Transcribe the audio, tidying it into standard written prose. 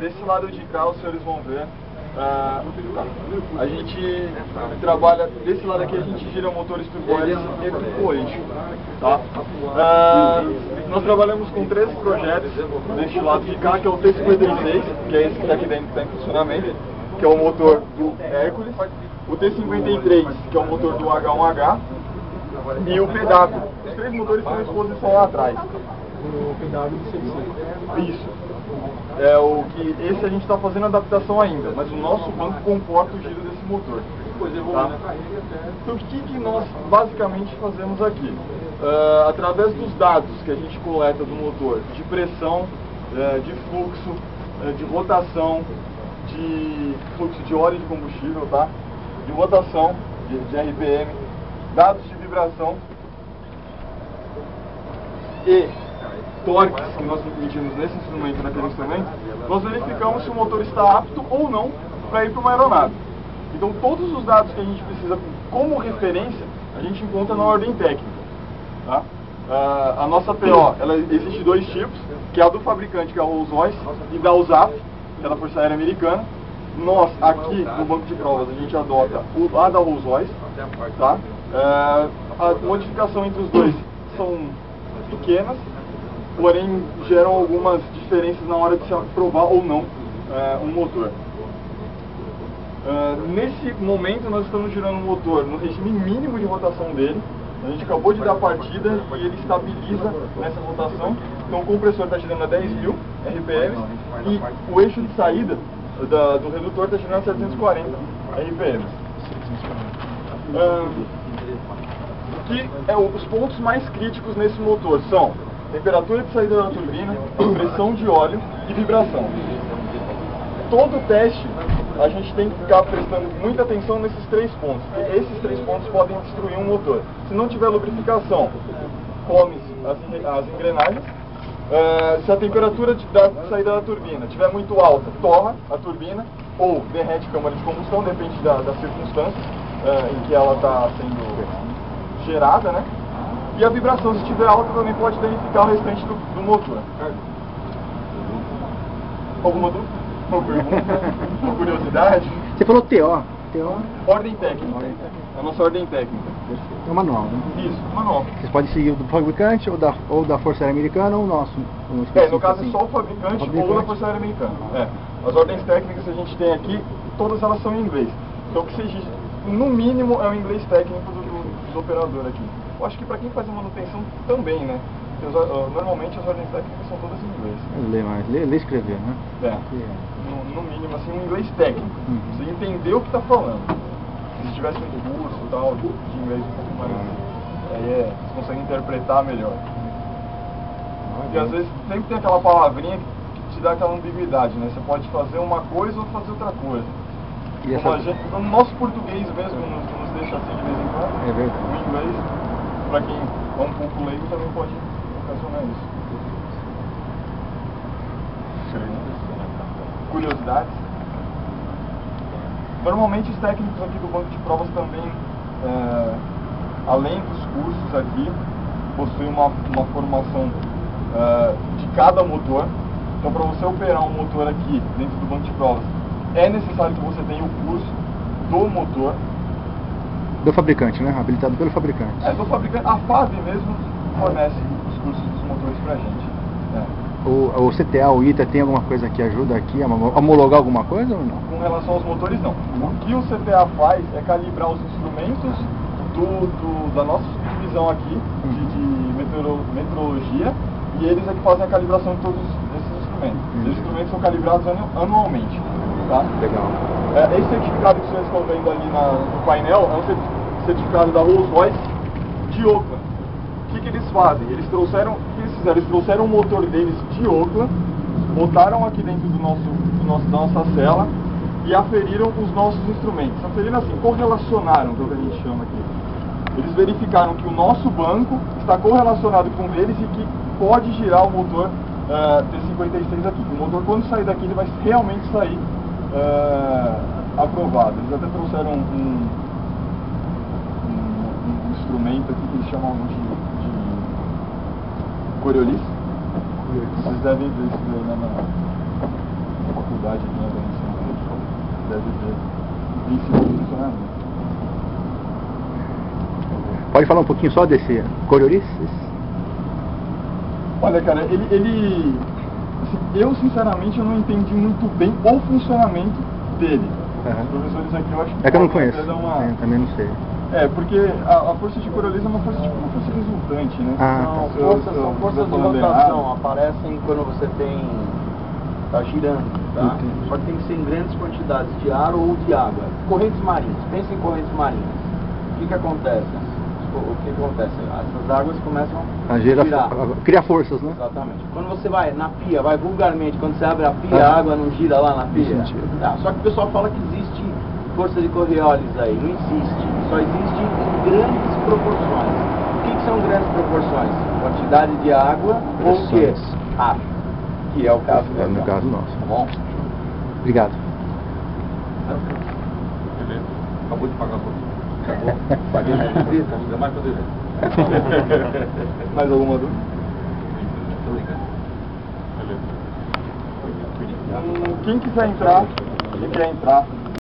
desse lado de cá os senhores vão ver, a gente trabalha, desse lado aqui a gente gira motores turbo-hélice e turbo-eixo, tá? Nós trabalhamos com 13 projetos deste lado de cá, que é o T56, que é esse que está aqui dentro, está em funcionamento, que é o motor do Hércules, o T53, que é o motor do H1H, e o PW. Os três motores estão em exposição lá atrás. O PW do C5. Isso. É o que esse a gente está fazendo adaptação ainda, mas o nosso banco comporta o giro desse motor. Tá? Então o que nós basicamente fazemos aqui? Através dos dados que a gente coleta do motor, de pressão, de fluxo, de rotação, de fluxo de óleo de combustível, tá? De rotação, de RPM, dados de vibração e torques que nós medimos nesse instrumento e naquele instrumento, nós verificamos se o motor está apto ou não para ir para uma aeronave. Então todos os dados que a gente precisa como referência, a gente encontra na ordem técnica. Tá? A nossa PO, ela existe dois tipos, que é a do fabricante, que é a Rolls-Royce, e da USAF, que é da Força Aérea Americana. Nós, aqui no banco de provas, a gente adota a da Rolls-Royce. Tá? A modificação entre os dois são pequenas, porém geram algumas diferenças na hora de se aprovar ou não um motor. Nesse momento nós estamos girando o motor no regime mínimo de rotação dele. A gente acabou de dar partida e ele estabiliza nessa rotação. Então o compressor está girando a 10.000 RPM e o eixo de saída do redutor está girando a 740 RPM. Que os pontos mais críticos nesse motor são temperatura de saída da turbina, pressão de óleo e vibração. Todo teste a gente tem que ficar prestando muita atenção nesses três pontos, porque esses três pontos podem destruir um motor. Se não tiver lubrificação, come-se as engrenagens. Se a temperatura da saída da turbina estiver muito alta, torra a turbina ou derrete a câmara de combustão, depende das circunstâncias em que ela está sendo gerada, né? E a vibração, se estiver alta, também pode danificar o restante do motor. Alguma dúvida? Uma pergunta? Uma curiosidade? Você falou TO. Ordem técnica. A nossa ordem técnica. É o manual, né? Isso, manual. Vocês podem seguir o do fabricante ou da Força Aérea Americana ou o nosso? No caso é só o fabricante ou da Força Aérea Americana. As ordens técnicas que a gente tem aqui, todas elas são em inglês. Então o que se exige, no mínimo, é o inglês técnico do operador aqui. Eu acho que para quem faz a manutenção também, né? Porque normalmente as ordens técnicas são todas em inglês. Ler e escrever, né? No mínimo, assim, um inglês técnico. Você entender o que está falando. Se tivesse um curso e tal, de inglês um pouco mais, aí você consegue interpretar melhor. E às vezes sempre tem aquela palavrinha que te dá aquela ambiguidade, né? Você pode fazer uma coisa ou fazer outra coisa. O nosso português mesmo nos deixa assim de vez em quando. É verdade. O inglês, para quem é um pouco leigo, também pode ocasionar isso. Curiosidades? Normalmente os técnicos aqui do banco de provas também, além dos cursos aqui, possuem uma formação de cada motor. Então para você operar um motor aqui dentro do banco de provas, é necessário que você tenha o curso do motor. Do fabricante, né? Habilitado pelo fabricante. Do fabricante. A FAV mesmo fornece os cursos dos motores pra gente. O CTA, o ITA, tem alguma coisa que ajuda aqui a homologar alguma coisa ou não? Com relação aos motores, não. O que o CTA faz é calibrar os instrumentos da nossa subdivisão aqui, de metrologia, e eles é que fazem a calibração de todos esses instrumentos. Os instrumentos são calibrados anualmente. Tá? Legal. Esse certificado que vocês estão vendo ali no painel é um certificado da Rolls-Royce de Oakland. O que eles fazem? Eles trouxeram o motor deles de Oakland, botaram aqui dentro da nossa cela e aferiram os nossos instrumentos. Aferiram assim, correlacionaram, que é o que a gente chama aqui. Eles verificaram que o nosso banco está correlacionado com o deles e que pode girar o motor T56 aqui. O motor, quando sair daqui, ele vai realmente sair aprovado. Eles até trouxeram um instrumento aqui que eles chamam de Coriolis. Vocês devem ver isso daí na quantidade de linha deve ter princípio de funcionamento. Pode falar um pouquinho só desse Coriolis? Olha, cara, ele assim, eu sinceramente eu não entendi muito bem o funcionamento dele. Os professores aqui eu acho que... É que eu não conheço, eu também não sei. Porque a força de Coriolis é uma força tipo uma força resultante, né? São forças de rotação, aparecem quando você está girando, tá? Só que tem que ser em grandes quantidades de ar ou de água. Correntes marinhas, pensa em correntes marinhas. O que acontece? Essas águas começam a girar, criar forças, né? Exatamente. Quando você vai na pia, vai vulgarmente, quando você abre a pia, a água não gira lá na pia. Tá. Só que o pessoal fala que existe força de Coriolis aí. Não existe. Só existe em grandes proporções. O que são grandes proporções? Quantidade de água ou o quê? Ar. Que é o caso do no caso nosso. Tá bom? Obrigado. Beleza. Acabou de pagar a conta. Acabou. Paguei na entrevista. Ainda mais pra direito. Mais alguma dúvida? Beleza. Quem quiser entrar,